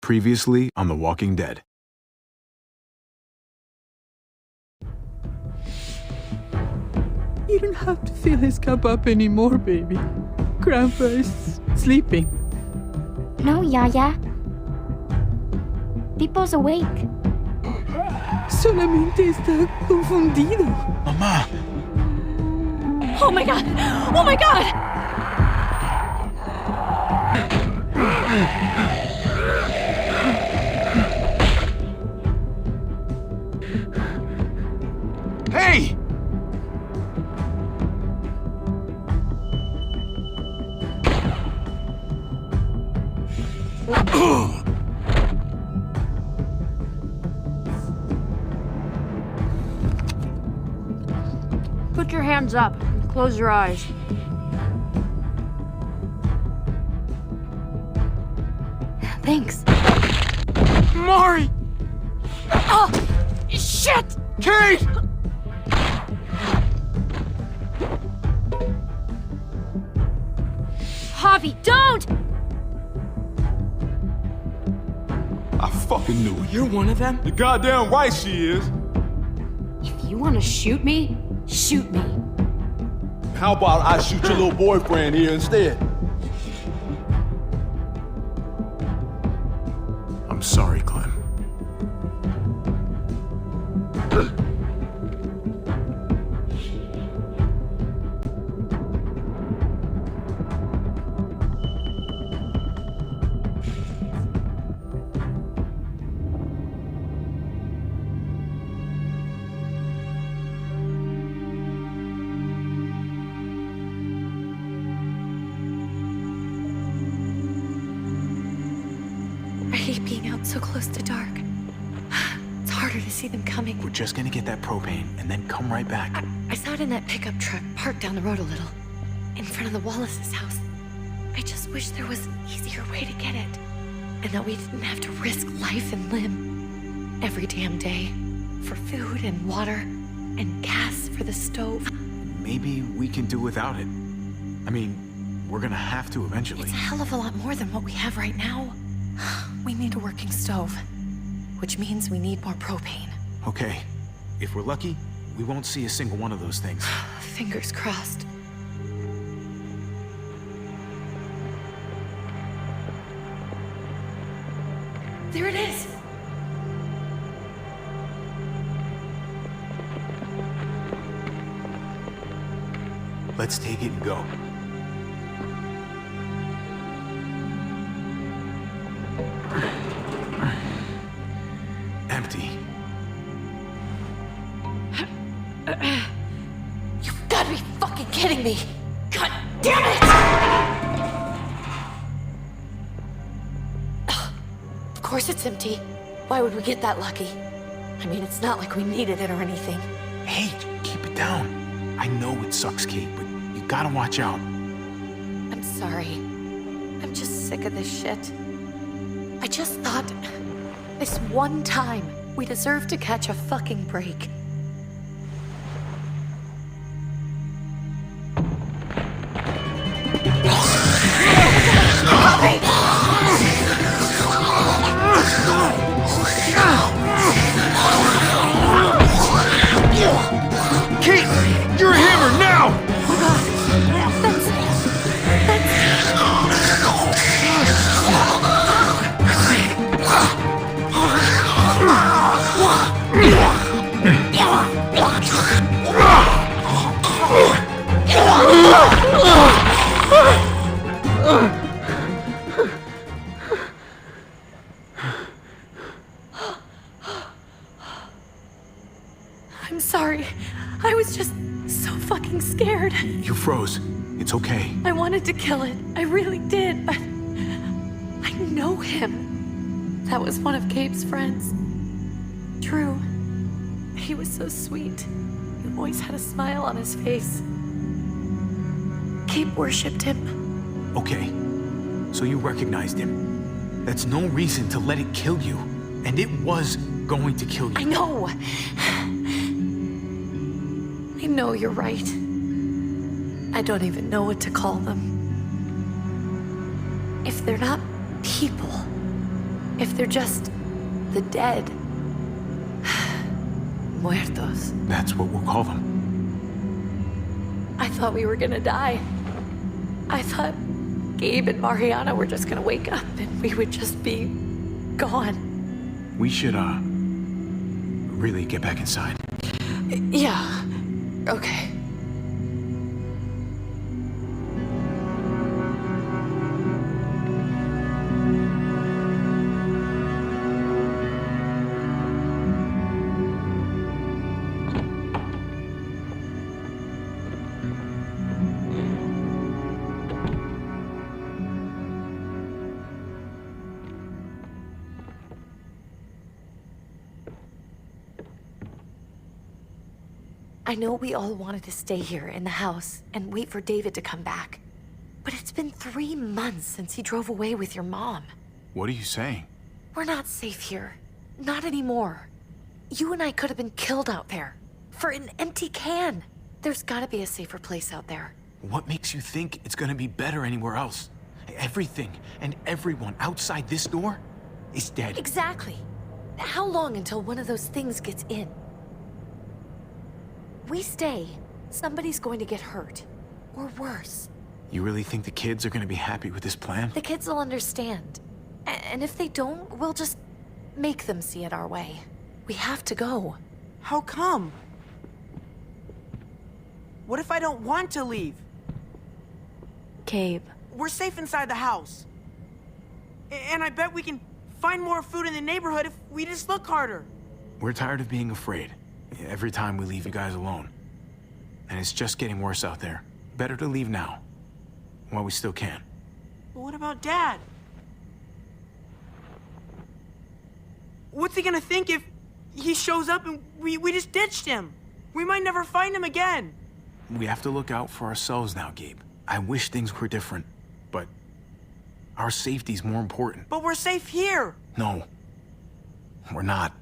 Previously on The Walking Dead. You don't have to fill his cup up anymore, baby. Grandpa is sleeping. No, Yaya. Pipo's awake. Solamente está confundido. Mamá! Oh my god! Oh my god! Hey! Put your hands up and close your eyes. Thanks. Mari! Oh! Shit! Kate! Javi, don't! I fucking knew it. You're one of them? You're goddamn right she is. If you want to shoot me, shoot me. How about I shoot your little boyfriend here instead? I'm sorry, Clem. I hate being out so close to dark. It's harder to see them coming. We're just gonna get that propane and then come right back. I saw it in that pickup truck parked down the road a little, in front of the Wallace's house. I just wish there was an easier way to get it, and that we didn't have to risk life and limb every damn day for food and water and gas for the stove. Maybe we can do without it. I mean, we're gonna have to eventually. It's a hell of a lot more than what we have right now. We need a working stove, which means we need more propane. Okay. If we're lucky, we won't see a single one of those things. Fingers crossed. There it is! Let's take it and go. Empty. You've got to be fucking kidding me! God damn it! Of course it's empty. Why would we get that lucky? I mean, it's not like we needed it or anything. Hey, keep it down. I know it sucks, Kate, but you gotta watch out. I'm sorry. I'm just sick of this shit. I just thought, this one time, we deserve to catch a fucking break. Kate, you're a hammer now! I'm sorry. I was just so fucking scared. You froze. It's okay. I wanted to kill it. I really did, but I know him. That was one of Gabe's friends. Drew. He was so sweet. He always had a smile on his face. Gabe worshipped him. Okay. So you recognized him. That's no reason to let it kill you. And it was going to kill you. I know. I know you're right. I don't even know what to call them. If they're not people, If they're just the dead. Muertos. That's what we'll call them. I thought we were gonna die. I thought Gabe and Mariana were just gonna wake up and we would just be gone. We should, really get back inside. Yeah. Okay. I know we all wanted to stay here in the house and wait for David to come back. But it's been 3 months since he drove away with your mom. What are you saying? We're not safe here. Not anymore. You and I could have been killed out there. For an empty can. There's gotta be a safer place out there. What makes you think it's gonna be better anywhere else? Everything and everyone outside this door is dead. Exactly. How long until one of those things gets in? We stay, somebody's going to get hurt. Or worse. You really think the kids are gonna be happy with this plan? The kids will understand. And if they don't, we'll just make them see it our way. We have to go. How come? What if I don't want to leave? Gabe. We're safe inside the house. And I bet we can find more food in the neighborhood if we just look harder. We're tired of being afraid. Every time we leave you guys alone. And it's just getting worse out there. Better to leave now. While we still can. But what about Dad? What's he gonna think if he shows up and we just ditched him? We might never find him again. We have to look out for ourselves now, Gabe. I wish things were different, but our safety's more important. But we're safe here. No, we're not.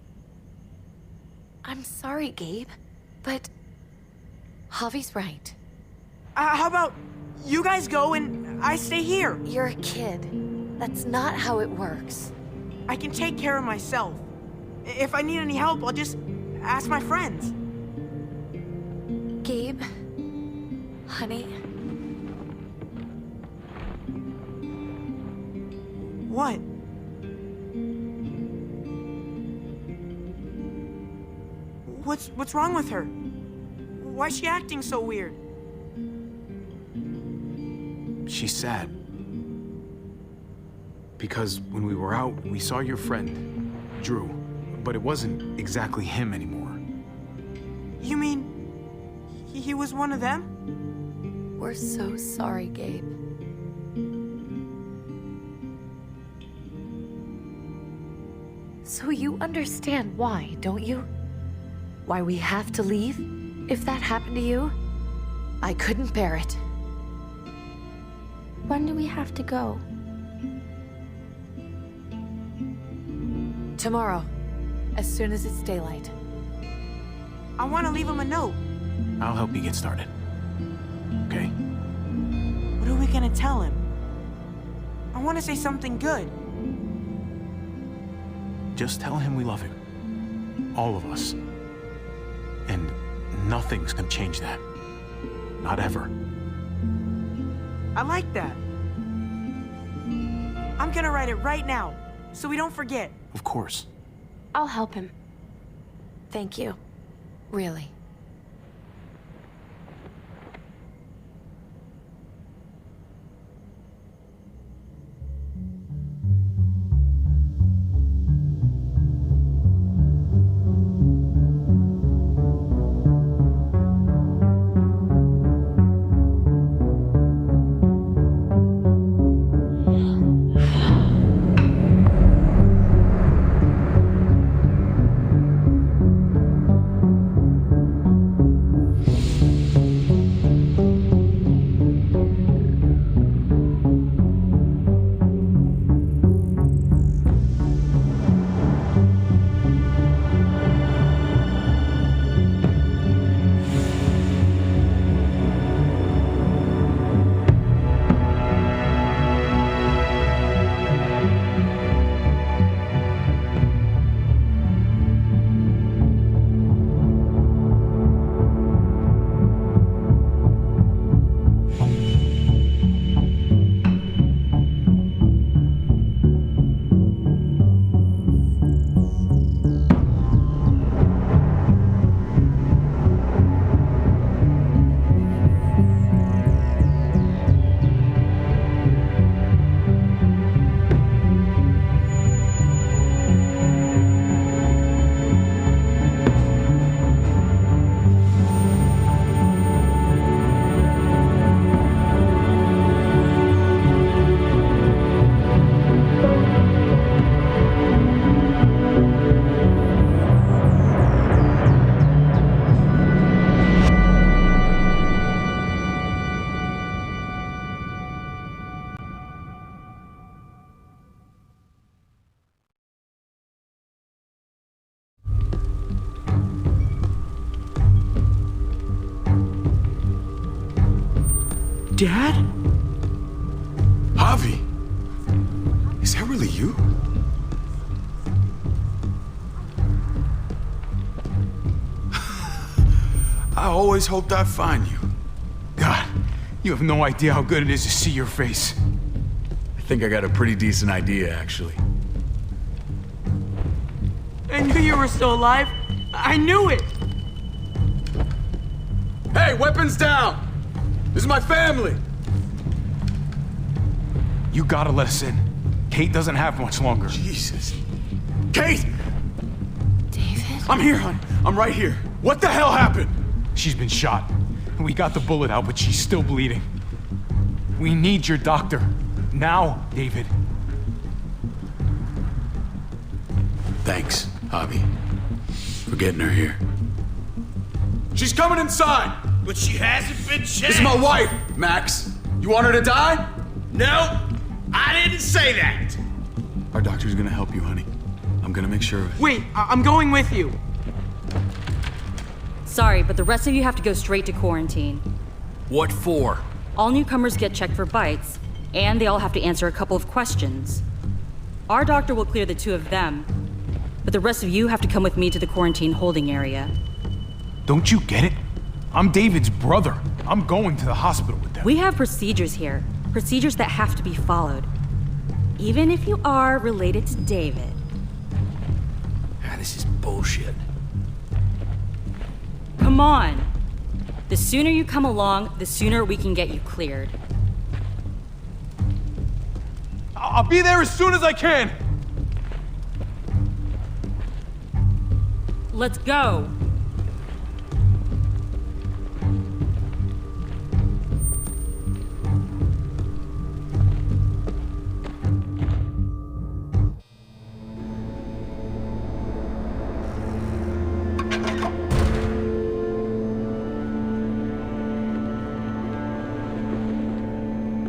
I'm sorry, Gabe, but Javi's right. How about you guys go and I stay here? You're a kid. That's not how it works. I can take care of myself. If I need any help, I'll just ask my friends. Gabe, honey. What? What's wrong with her? Why's she acting so weird? She's sad. Because when we were out, we saw your friend, Drew, but it wasn't exactly him anymore. You mean he was one of them? We're so sorry, Gabe. So you understand why, don't you? Why we have to leave? If that happened to you, I couldn't bear it. When do we have to go? Tomorrow, as soon as it's daylight. I want to leave him a note. I'll help you get started. Okay? What are we gonna tell him? I want to say something good. Just tell him we love him. All of us. And nothing's gonna change that. Not ever. I like that. I'm gonna write it right now, so we don't forget. Of course. I'll help him. Thank you. Really. Dad? Javi, is that really you? I always hoped I'd find you. God, you have no idea how good it is to see your face. I think I got a pretty decent idea, actually. I knew you were still alive. I knew it. Hey, weapons down! This is my family! You gotta let us in. Kate doesn't have much longer. Jesus. Kate! David? I'm here, hon. I'm right here. What the hell happened? She's been shot. We got the bullet out, but she's still bleeding. We need your doctor. Now, David. Thanks, Javi, for getting her here. She's coming inside! But she hasn't been checked. This is my wife, Max. You want her to die? No, I didn't say that. Our doctor's gonna help you, honey. I'm gonna make sure of it. Wait, I'm going with you. Sorry, but the rest of you have to go straight to quarantine. What for? All newcomers get checked for bites, and they all have to answer a couple of questions. Our doctor will clear the two of them, but the rest of you have to come with me to the quarantine holding area. Don't you get it? I'm David's brother. I'm going to the hospital with them. We have procedures here, procedures that have to be followed. Even if you are related to David. This is bullshit. Come on. The sooner you come along, the sooner we can get you cleared. I'll be there as soon as I can. Let's go.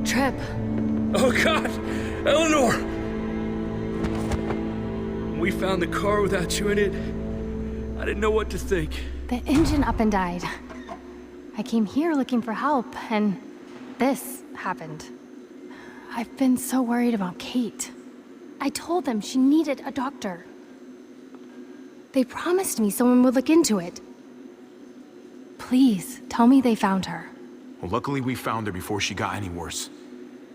Trip. Oh God, Eleanor! When we found the car without you in it, I didn't know what to think. The engine up and died. I came here looking for help, and this happened. I've been so worried about Kate. I told them she needed a doctor. They promised me someone would look into it. Please, tell me they found her. Well, luckily we found her before she got any worse.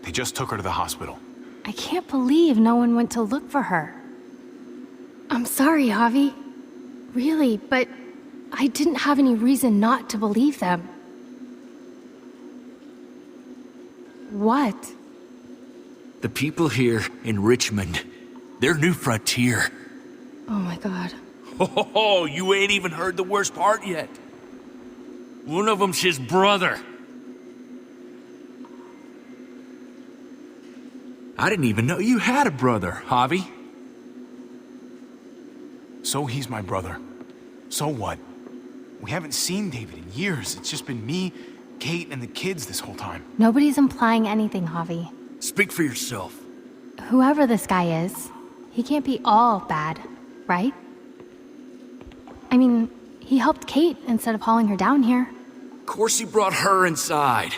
They just took her to the hospital. I can't believe no one went to look for her. I'm sorry, Javi. Really, but I didn't have any reason not to believe them. What? The people here in Richmond, they're New Frontier. Oh my God. Oh, you ain't even heard the worst part yet. One of them's his brother. I didn't even know you had a brother, Javi. So he's my brother. So what? We haven't seen David in years. It's just been me, Kate, and the kids this whole time. Nobody's implying anything, Javi. Speak for yourself. Whoever this guy is, he can't be all bad, right? I mean, he helped Kate instead of hauling her down here. Of course he brought her inside.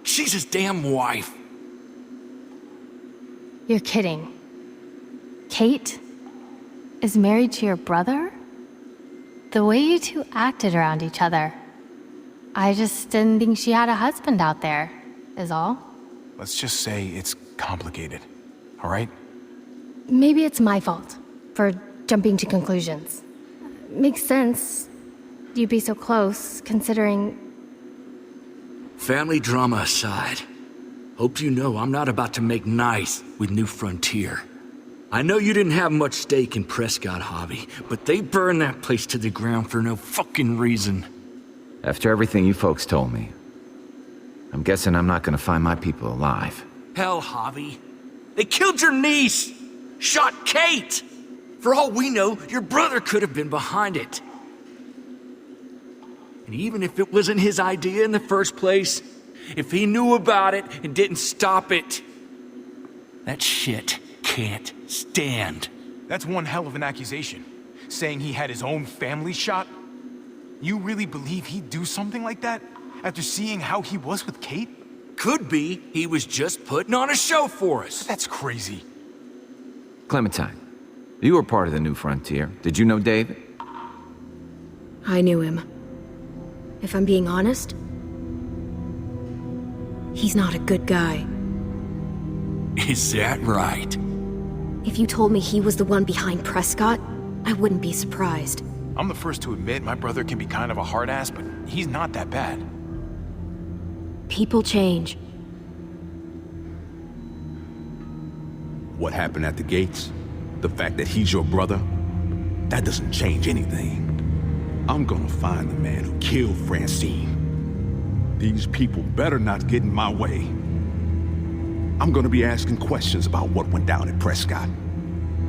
She's his damn wife. You're kidding. Kate is married to your brother? The way you two acted around each other. I just didn't think she had a husband out there, is all. Let's just say it's complicated, all right? Maybe it's my fault for jumping to conclusions. Makes sense. You'd be so close, considering... Family drama aside, hope you know I'm not about to make nice with New Frontier. I know you didn't have much stake in Prescott, Javi, but they burned that place to the ground for no fucking reason. After everything you folks told me, I'm guessing I'm not gonna find my people alive. Hell, Javi. They killed your niece! Shot Kate! For all we know, your brother could have been behind it. And even if it wasn't his idea in the first place, if he knew about it and didn't stop it, that shit can't stand. That's one hell of an accusation. Saying he had his own family shot? You really believe he'd do something like that? After seeing how he was with Kate? could be he was just putting on a show for us. That's crazy. Clementine, you were part of the New Frontier. Did you know David? I knew him. If I'm being honest, he's not a good guy. Is that right? If you told me he was the one behind Prescott, I wouldn't be surprised. I'm the first to admit my brother can be kind of a hard ass, but he's not that bad. People change. What happened at the gates? The fact that he's your brother? That doesn't change anything. I'm gonna find the man who killed Francine. These people better not get in my way. I'm gonna be asking questions about what went down at Prescott.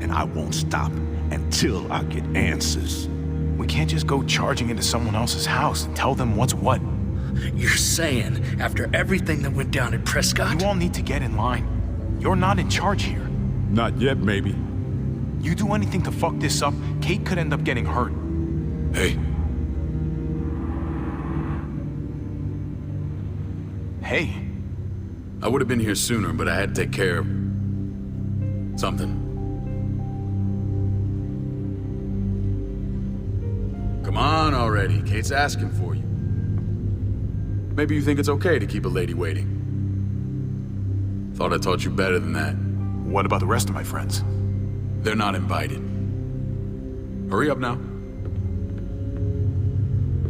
And I won't stop until I get answers. We can't just go charging into someone else's house and tell them what's what. You're saying, after everything that went down at Prescott? You all need to get in line. You're not in charge here. Not yet, maybe. You do anything to fuck this up, Kate could end up getting hurt. Hey. Hey. I would have been here sooner, but I had to take care of something. Come on already, Kate's asking for you. Maybe you think it's okay to keep a lady waiting. Thought I taught you better than that. What about the rest of my friends? They're not invited. Hurry up now.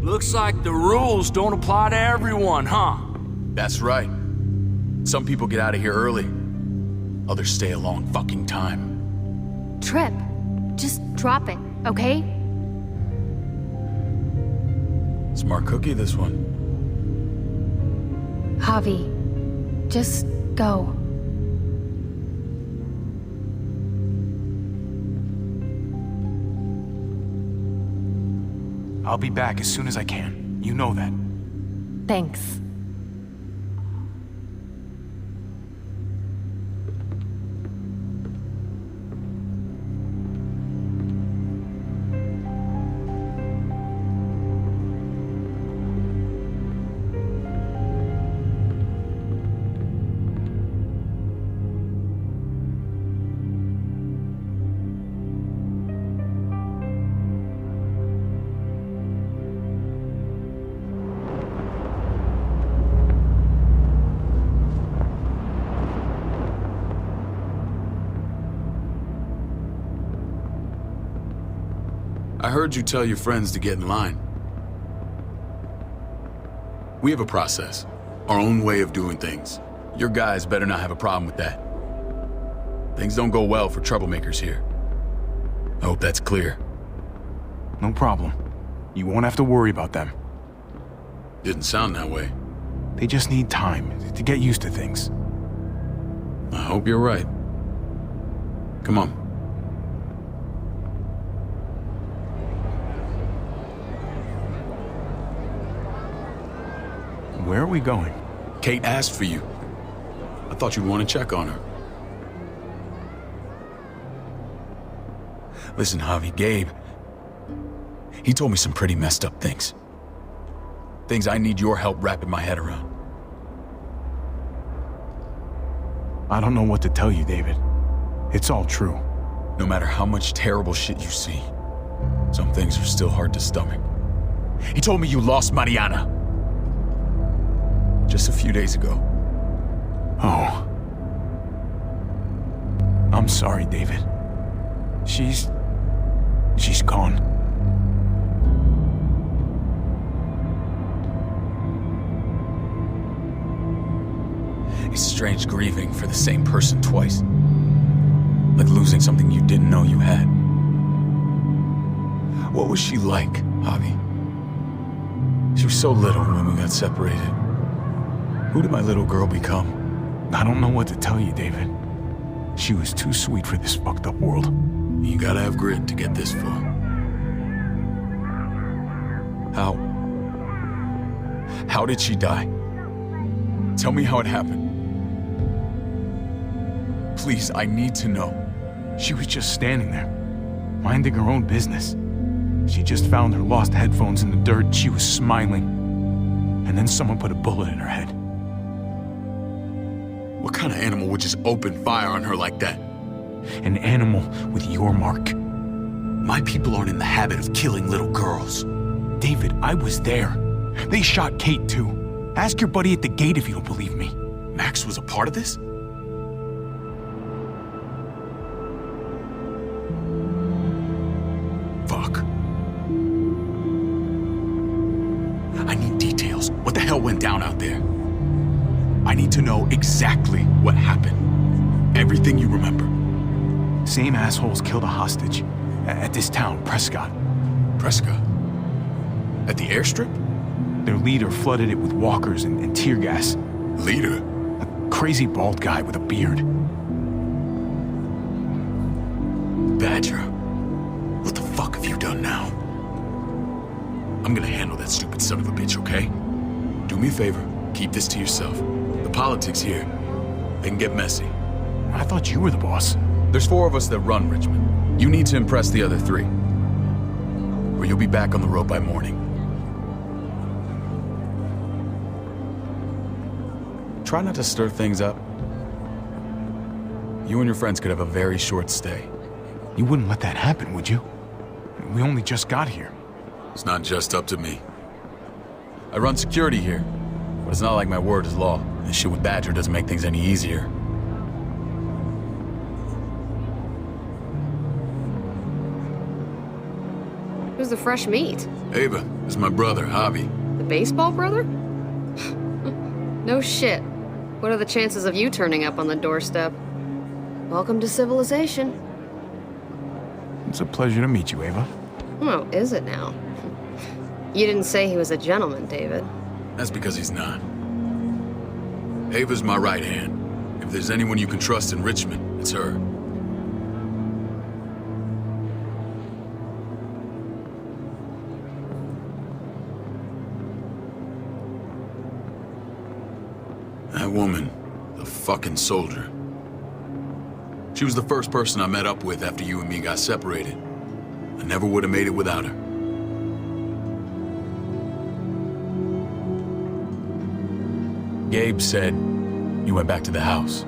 Looks like the rules don't apply to everyone, huh? That's right. Some people get out of here early. Others stay a long fucking time. Trip, just drop it, okay? Smart cookie, this one. Javi, just go. I'll be back as soon as I can. You know that. Thanks. I heard you tell your friends to get in line. We have a process, our own way of doing things. Your guys better not have a problem with that. Things don't go well for troublemakers here. I hope that's clear. No problem. You won't have to worry about them. Didn't sound that way. They just need time to get used to things. I hope you're right. Come on. Where are we going? Kate asked for you. I thought you'd want to check on her. Listen, Javi, Gabe, he told me some pretty messed up things. Things I need your help wrapping my head around. I don't know what to tell you, David. It's all true. No matter how much terrible shit you see, some things are still hard to stomach. He told me you lost Mariana. Just a few days ago. Oh. I'm sorry, David. She's gone. It's strange grieving for the same person twice. Like losing something you didn't know you had. What was she like, Javi? She was so little when we got separated. Who did my little girl become? I don't know what to tell you, David. She was too sweet for this fucked up world. You gotta have grit to get this far. How did she die? Tell me how it happened. Please, I need to know. She was just standing there, minding her own business. She just found her lost headphones in the dirt. She was smiling. And then someone put a bullet in her head. What kind of animal would just open fire on her like that? An animal with your mark. My people aren't in the habit of killing little girls. David, I was there. They shot Kate too. Ask your buddy at the gate if you don't believe me. Max was a part of this? Fuck. I need details. What the hell went down out there? I need to know exactly what happened. Everything you remember. Same assholes killed a hostage at this town, Prescott. Prescott? At the airstrip? Their leader flooded it with walkers and tear gas. Leader? A crazy bald guy with a beard. Badger, what the fuck have you done now? I'm gonna handle that stupid son of a bitch, okay? Do me a favor, keep this to yourself. The politics here, they can get messy. I thought you were the boss. There's 4 of us that run Richmond. You need to impress the other 3. Or you'll be back on the road by morning. Try not to stir things up. You and your friends could have a very short stay. You wouldn't let that happen, would you? We only just got here. It's not just up to me. I run security here, but it's not like my word is law. This shit with Badger doesn't make things any easier. Who's the fresh meat? Ava, this is my brother, Javi. The baseball brother? No shit. What are the chances of you turning up on the doorstep? Welcome to civilization. It's a pleasure to meet you, Ava. Oh, is it now? You didn't say he was a gentleman, David. That's because he's not. Ava's my right hand. If there's anyone you can trust in Richmond, it's her. That woman, the fucking soldier. She was the first person I met up with after you and me got separated. I never would have made it without her. Gabe said you went back to the house.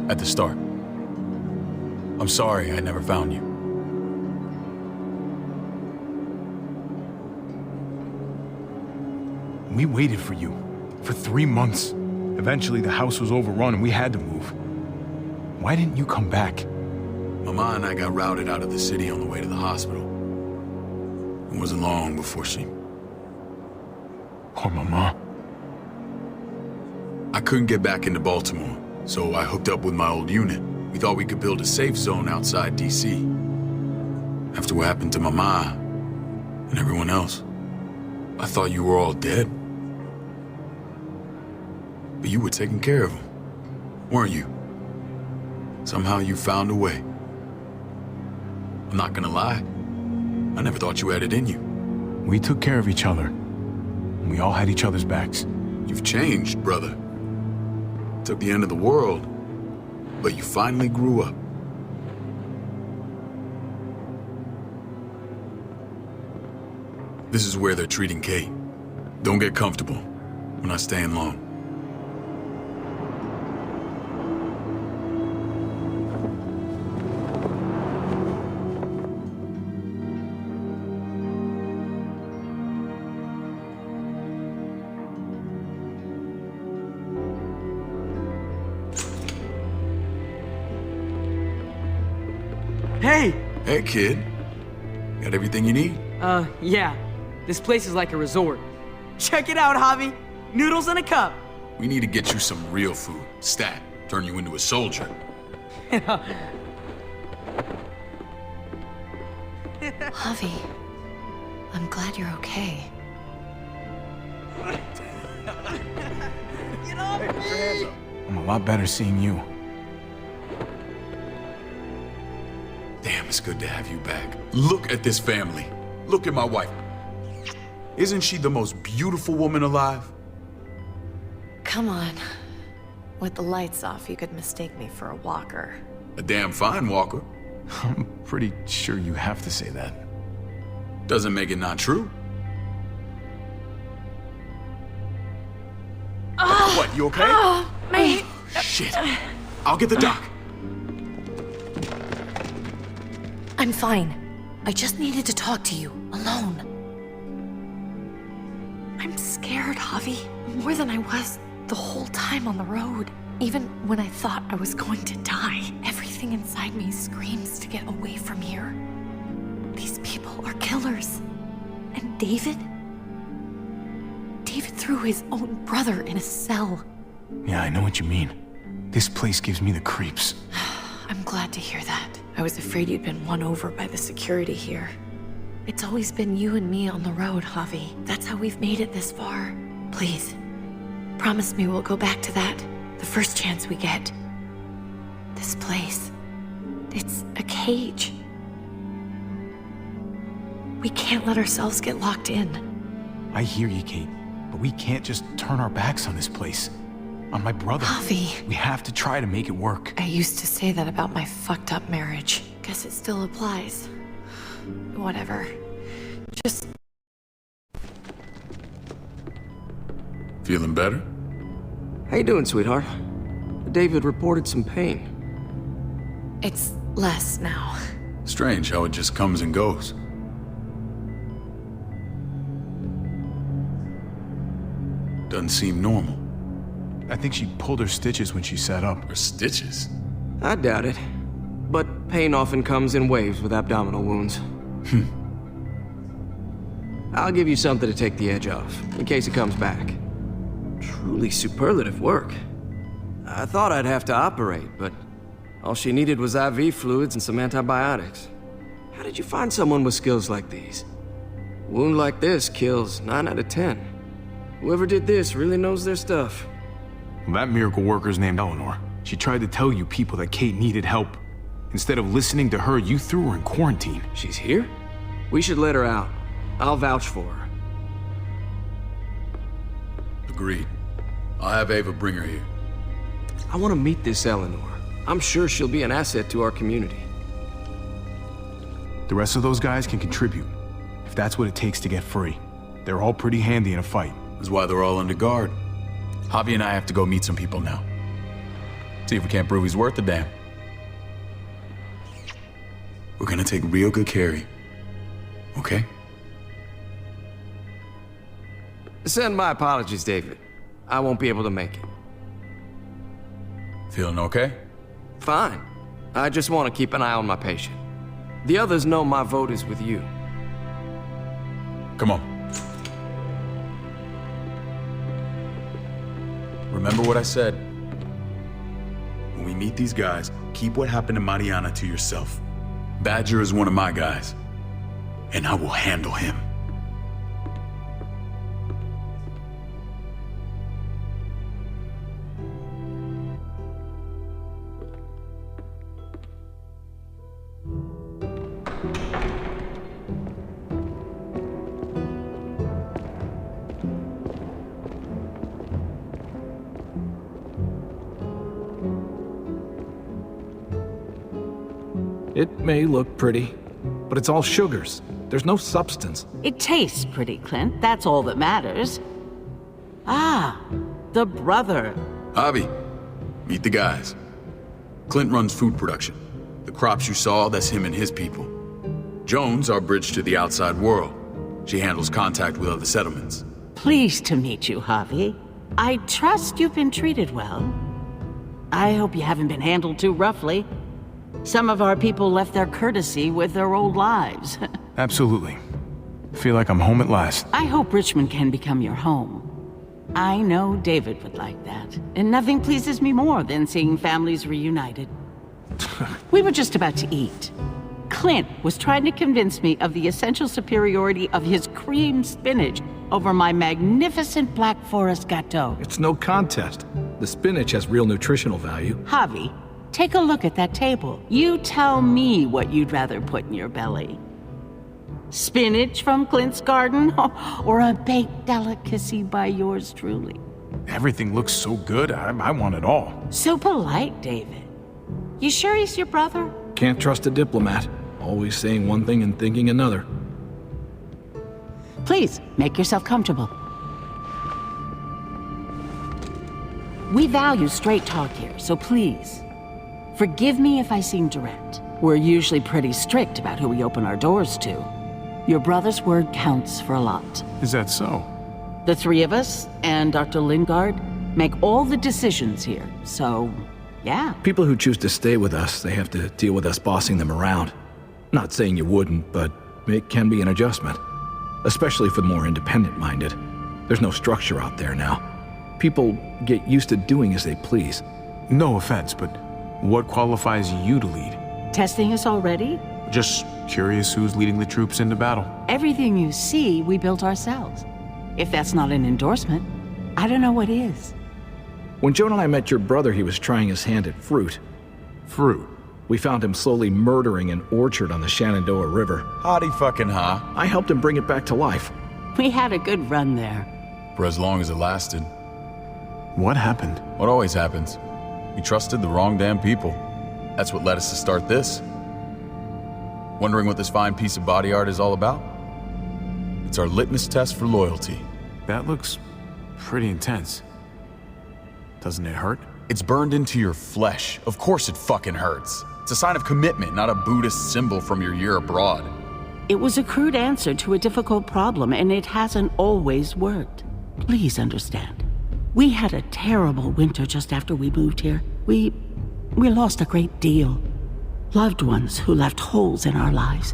At the start. I'm sorry I never found you. We waited for you for 3 months. Eventually, the house was overrun and we had to move. Why didn't you come back? Mama and I got routed out of the city on the way to the hospital. It wasn't long before she... Poor Mama. I couldn't get back into Baltimore, so I hooked up with my old unit. We thought we could build a safe zone outside D.C. After what happened to Mama and everyone else, I thought you were all dead. But you were taking care of them, weren't you? Somehow you found a way. I'm not gonna lie. I never thought you had it in you. We took care of each other. We all had each other's backs. You've changed, brother. Took the end of the world, but you finally grew up. This is where they're treating Kate. Don't get comfortable. We're not staying long. Hey! Hey, kid. Got everything you need? Yeah. This place is like a resort. Check it out, Javi. Noodles in a cup. We need to get you some real food. Stat. Turn you into a soldier. Javi, I'm glad you're okay. Get off me! I'm a lot better seeing you. Damn, it's good to have you back. Look at this family. Look at my wife. Isn't she the most beautiful woman alive? Come on. With the lights off, you could mistake me for a walker. A damn fine walker. I'm pretty sure you have to say that. Doesn't make it not true. What, you okay? Me. Shit. I'll get the doc. I'm fine. I just needed to talk to you, alone. I'm scared, Javi. More than I was the whole time on the road. Even when I thought I was going to die, everything inside me screams to get away from here. These people are killers. And David? David threw his own brother in a cell. Yeah, I know what you mean. This place gives me the creeps. I'm glad to hear that. I was afraid you'd been won over by the security here. It's always been you and me on the road, Javi. That's how we've made it this far. Please, promise me we'll go back to that the first chance we get. This place, it's a cage. We can't let ourselves get locked in. I hear you, Kate, but we can't just turn our backs on this place. On my brother. Javi. We have to try to make it work. I used to say that about my fucked up marriage. Guess it still applies. Whatever. Just... Feeling better? How you doing, sweetheart? David reported some pain. It's less now. Strange how it just comes and goes. Doesn't seem normal. I think she pulled her stitches when she sat up. Her stitches? I doubt it. But pain often comes in waves with abdominal wounds. I'll give you something to take the edge off, in case it comes back. Truly superlative work. I thought I'd have to operate, but all she needed was IV fluids and some antibiotics. How did you find someone with skills like these? A wound like this kills 9 out of 10. Whoever did this really knows their stuff. Well, that miracle worker's named Eleanor. She tried to tell you people that Kate needed help. Instead of listening to her, you threw her in quarantine. She's here? We should let her out. I'll vouch for her. Agreed. I'll have Ava bring her here. I want to meet this Eleanor. I'm sure she'll be an asset to our community. The rest of those guys can contribute, if that's what it takes to get free. They're all pretty handy in a fight. That's why they're all under guard. Javi and I have to go meet some people now. See if we can't prove he's worth a damn. We're gonna take real good care of you. Okay? Send my apologies, David. I won't be able to make it. Feeling okay? Fine. I just want to keep an eye on my patient. The others know my vote is with you. Come on. Remember what I said. When we meet these guys, keep what happened to Mariana to yourself. Badger is one of my guys, and I will handle him. It may look pretty, but it's all sugars. There's no substance. It tastes pretty, Clint. That's all that matters. Ah, the brother. Javi, meet the guys. Clint runs food production. The crops you saw, that's him and his people. Joan's our bridge to the outside world. She handles contact with other settlements. Pleased to meet you, Javi. I trust you've been treated well. I hope you haven't been handled too roughly. Some of our people left their courtesy with their old lives. Absolutely. Feel like I'm home at last. I hope Richmond can become your home. I know David would like that, and nothing pleases me more than seeing families reunited. We were just about to eat. Clint was trying to convince me of the essential superiority of his cream spinach over my magnificent Black Forest gâteau. It's no contest. The spinach has real nutritional value. Javi, take a look at that table. You tell me what you'd rather put in your belly. Spinach from Clint's garden, or a baked delicacy by yours truly? Everything looks so good, I want it all. So polite, David. You sure he's your brother? Can't trust a diplomat. Always saying one thing and thinking another. Please, make yourself comfortable. We value straight talk here, so please, forgive me if I seem direct. We're usually pretty strict about who we open our doors to. Your brother's word counts for a lot. Is that so? The three of us and Dr. Lingard make all the decisions here, so yeah. People who choose to stay with us, they have to deal with us bossing them around. Not saying you wouldn't, but it can be an adjustment. Especially for the more independent-minded. There's no structure out there now. People get used to doing as they please. No offense, but what qualifies you to lead? Testing us already? Just curious who's leading the troops into battle. Everything you see, we built ourselves. If that's not an endorsement, I don't know what is. When Joan and I met your brother, he was trying his hand at fruit. Fruit? We found him slowly murdering an orchard on the Shenandoah River. Howdy fucking ha. I helped him bring it back to life. We had a good run there. For as long as it lasted. What happened? What always happens. We trusted the wrong damn people. That's what led us to start this. Wondering what this fine piece of body art is all about? It's our litmus test for loyalty. That looks pretty intense. Doesn't it hurt? It's burned into your flesh. Of course it fucking hurts. It's a sign of commitment, not a Buddhist symbol from your year abroad. It was a crude answer to a difficult problem, and it hasn't always worked. Please understand. We had a terrible winter just after we moved here. We lost a great deal. Loved ones who left holes in our lives.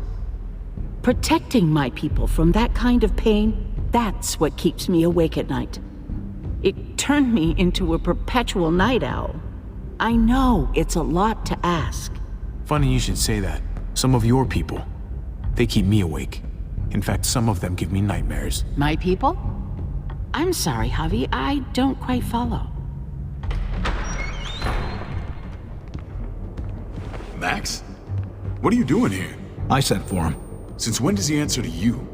Protecting my people from that kind of pain, that's what keeps me awake at night. It turned me into a perpetual night owl. I know it's a lot to ask. Funny you should say that. Some of your people, they keep me awake. In fact, some of them give me nightmares. My people? I'm sorry, Javi, I don't quite follow. Max? What are you doing here? I sent for him. Since when does he answer to you?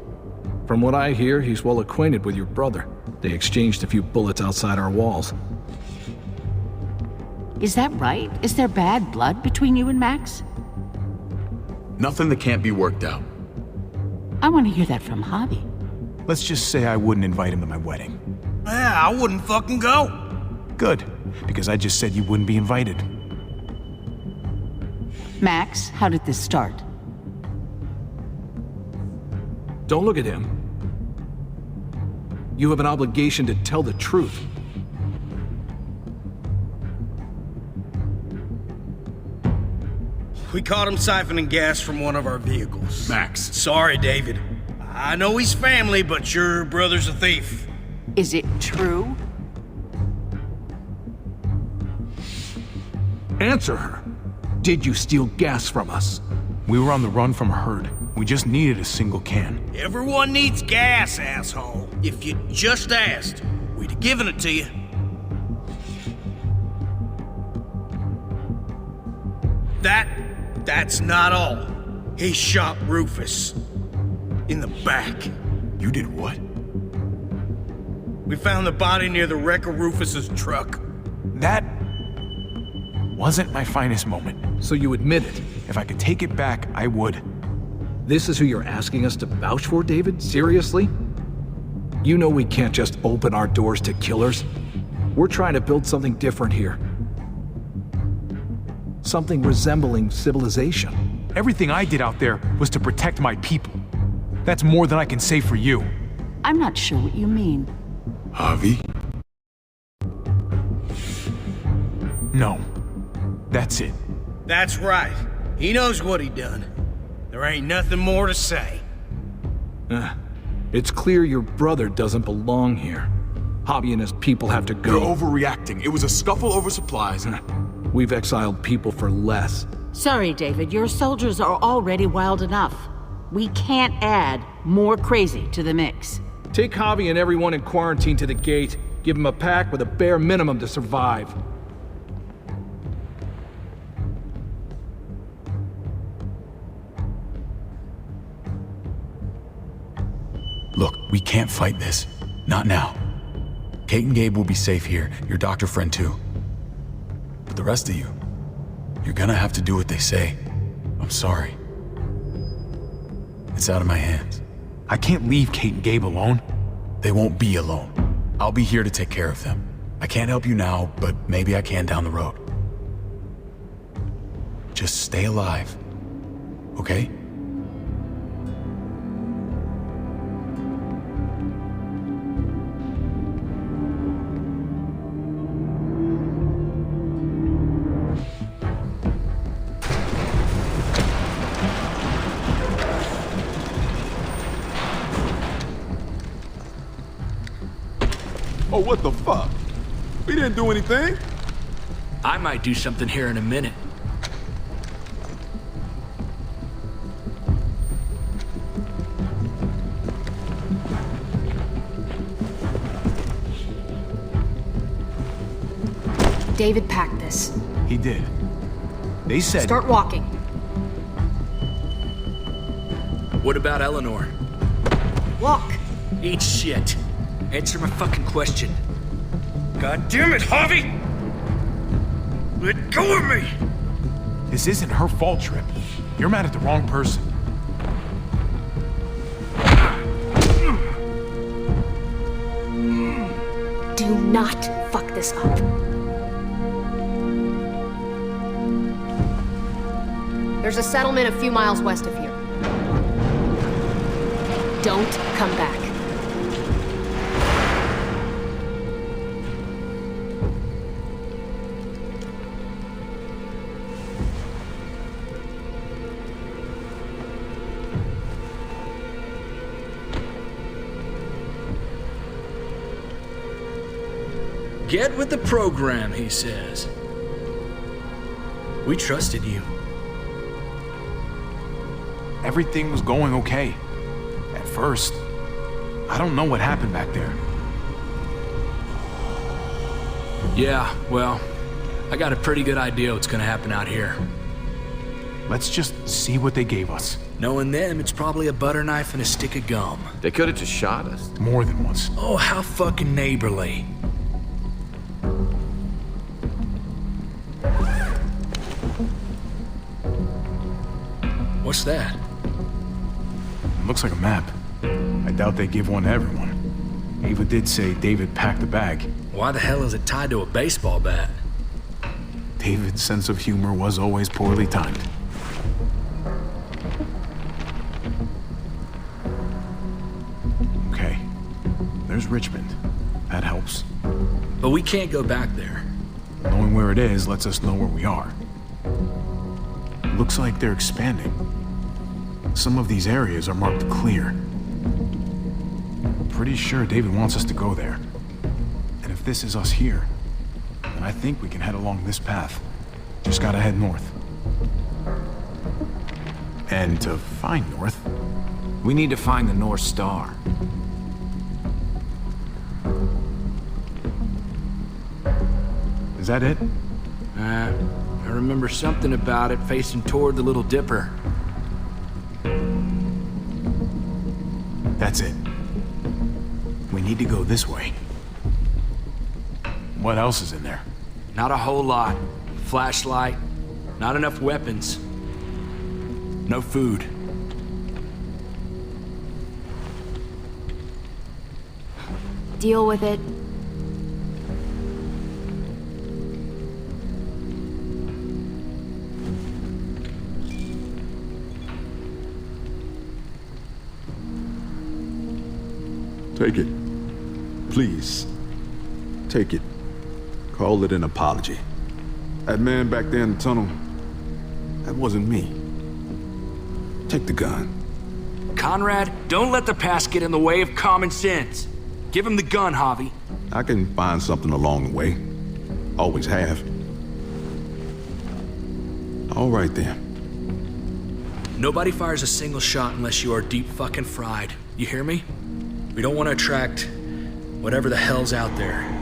From what I hear, he's well acquainted with your brother. They exchanged a few bullets outside our walls. Is that right? Is there bad blood between you and Max? Nothing that can't be worked out. I want to hear that from Javi. Let's just say I wouldn't invite him to my wedding. Yeah, I wouldn't fucking go. Good, because I just said you wouldn't be invited. Max, how did this start? Don't look at him. You have an obligation to tell the truth. We caught him siphoning gas from one of our vehicles. Max. Sorry, David. I know he's family, but your brother's a thief. Is it true? Answer her. Did you steal gas from us? We were on the run from a herd. We just needed a single can. Everyone needs gas, asshole. If you just asked, we'd have given it to you. That's not all. He shot Rufus. In the back. You did what? We found the body near the wreck of Rufus's truck. That wasn't my finest moment. So you admit it? If I could take it back, I would. This is who you're asking us to vouch for, David? Seriously? You know we can't just open our doors to killers. We're trying to build something different here. Something resembling civilization. Everything I did out there was to protect my people. That's more than I can say for you. I'm not sure what you mean. Javi? No. That's it. That's right. He knows what he done. There ain't nothing more to say. It's clear your brother doesn't belong here. Javi and his people have to go. You're overreacting. It was a scuffle over supplies. We've exiled people for less. Sorry, David. Your soldiers are already wild enough. We can't add more crazy to the mix. Take Javi and everyone in quarantine to the gate. Give them a pack with a bare minimum to survive. Look, we can't fight this. Not now. Kate and Gabe will be safe here, your doctor friend too. But the rest of you, you're gonna have to do what they say. I'm sorry. It's out of my hands. I can't leave Kate and Gabe alone. They won't be alone. I'll be here to take care of them. I can't help you now, but maybe I can down the road. Just stay alive, okay? Oh, what the fuck? We didn't do anything. I might do something here in a minute. David packed this. He did. They said... Start walking. What about Eleanor? Walk. Eat shit. Answer my fucking question. God damn it, Harvey! Let go of me! This isn't her fault, Trip. You're mad at the wrong person. Do not fuck this up. There's a settlement a few miles west of here. Don't come back. Get with the program, he says. We trusted you. Everything was going okay. At first. I don't know what happened back there. Yeah, well, I got a pretty good idea what's gonna happen out here. Let's just see what they gave us. Knowing them, it's probably a butter knife and a stick of gum. They could have just shot us. More than once. Oh, how fucking neighborly. What's that? Looks like a map. I doubt they give one to everyone. Ava did say David packed the bag. Why the hell is it tied to a baseball bat? David's sense of humor was always poorly timed. Okay. There's Richmond. That helps. But we can't go back there. Knowing where it is lets us know where we are. Looks like they're expanding. Some of these areas are marked clear. Pretty sure David wants us to go there. And if this is us here, then I think we can head along this path. Just gotta head north. And to find north... We need to find the North Star. Is that it? I remember something about it facing toward the Little Dipper. That's it. We need to go this way. What else is in there? Not a whole lot. Flashlight, not enough weapons. No food. Deal with it. Take it. Please. Take it. Call it an apology. That man back there in the tunnel, that wasn't me. Take the gun. Conrad, don't let the past get in the way of common sense. Give him the gun, Javi. I can find something along the way. Always have. All right then. Nobody fires a single shot unless you are deep fucking fried. You hear me? We don't want to attract whatever the hell's out there.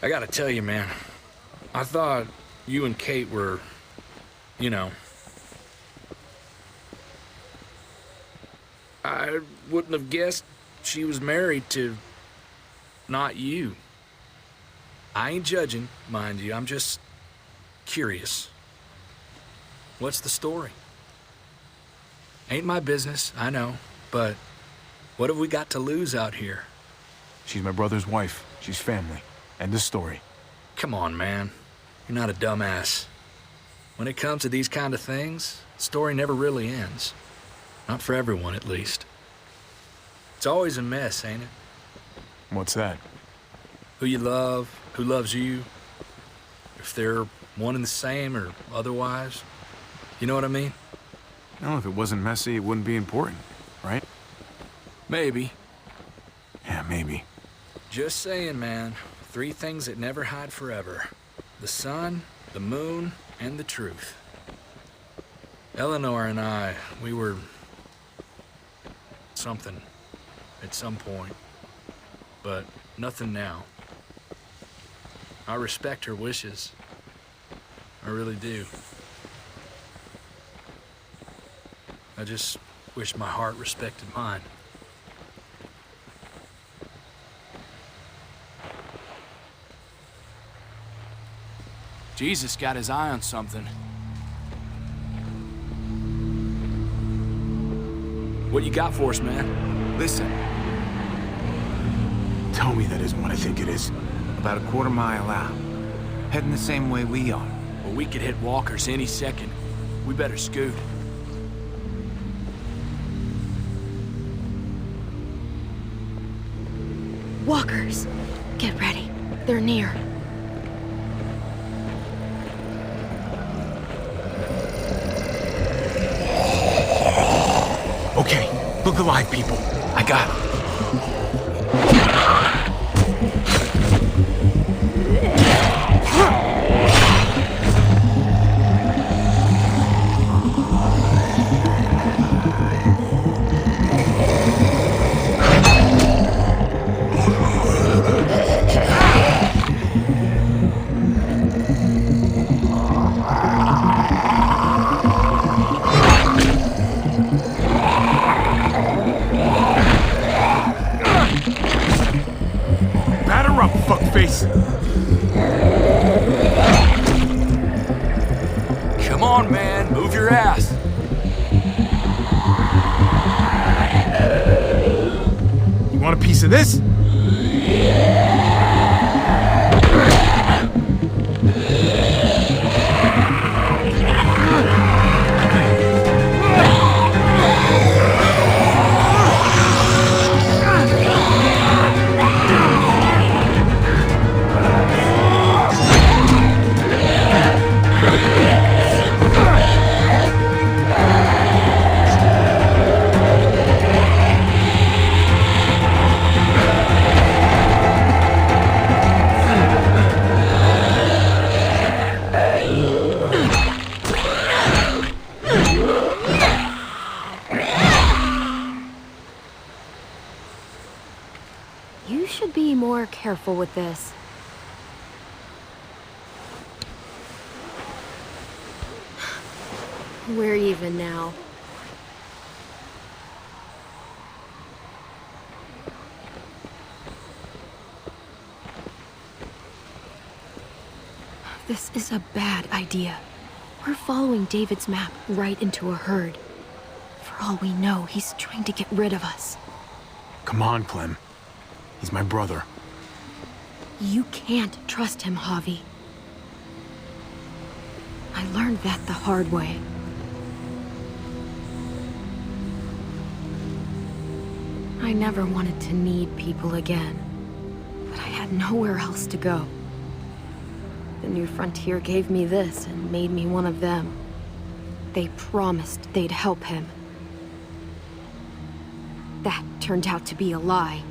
I gotta tell you, man. I thought you and Kate were, you know... I wouldn't have guessed she was married to... not you. I ain't judging, mind you. I'm just curious. What's the story? Ain't my business, I know, but what have we got to lose out here? She's my brother's wife. She's family. End of story. Come on, man. You're not a dumbass. When it comes to these kind of things, the story never really ends. Not for everyone, at least. It's always a mess, ain't it? What's that? Who you love, who loves you, if they're one and the same or otherwise. You know what I mean? Well, if it wasn't messy, it wouldn't be important, right? Maybe. Yeah, maybe. Just saying, man. 3 things that never hide forever. The sun, the moon, and the truth. Eleanor and I, we were... something at some point. But nothing now. I respect her wishes. I really do. I just wish my heart respected mine. Jesus got his eye on something. What you got for us, man? Listen. Tell me that isn't what I think it is. About a quarter mile out. Heading the same way we are. Well, we could hit walkers any second. We better scoot. Walkers! Get ready. They're near. Okay, look alive, people. I got it. Come on, man. Move your ass. You want a piece of this? You should be more careful with this. We're even now. This is a bad idea. We're following David's map right into a herd. For all we know, he's trying to get rid of us. Come on, Clem. He's my brother. You can't trust him, Javi. I learned that the hard way. I never wanted to need people again, but I had nowhere else to go. The New Frontier gave me this and made me one of them. They promised they'd help him. That turned out to be a lie.